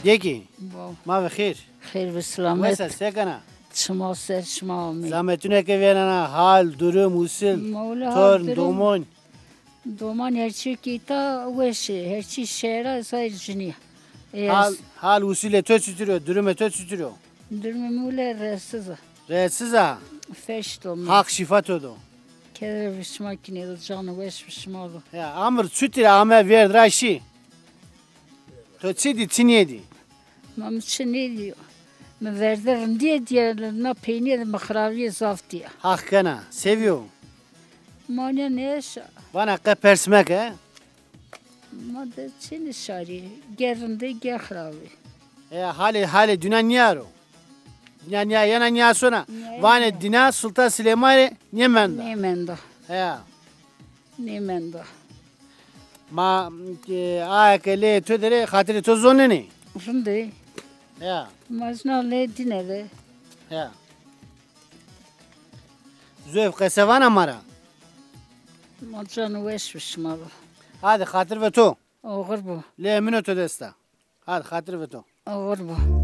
یکی با ما بخیر خیر و مثلا سلامت سکنه شما سر شما می زحمتونه که ویرنا حال درم وصل مولا تورن درم. دومون دومان هرچی کی تا وشه هرچی شهر سایر جنیا حال وصل تو چطوره درم تو چطوره درم مولا رسزه رسیزه فش دوم حق شفا تو دو کدر بشما کنی دو جان وش بشما دو ya amr çütire ama ver raşi to çidi çiniyedi ما چنی دیو ما وردرم دیه نه peynir مخراوی زافتی hak kana seviyor مانیا نیش bana persmek he ما ده چنی شاری گرنده گخراوی hali dünya dünya yana niye sonra vane dina Sultan Süleyman Yemen'de نیمنده ya نیمنده ma akele tödere hatırı to zonene رنده ya مازنا لیدینه ده ya Zöf kesevan amara ما جان وش بشما دو hadi hatır ve to آغر بو le mino to desta hadi hatır ve to آغر بو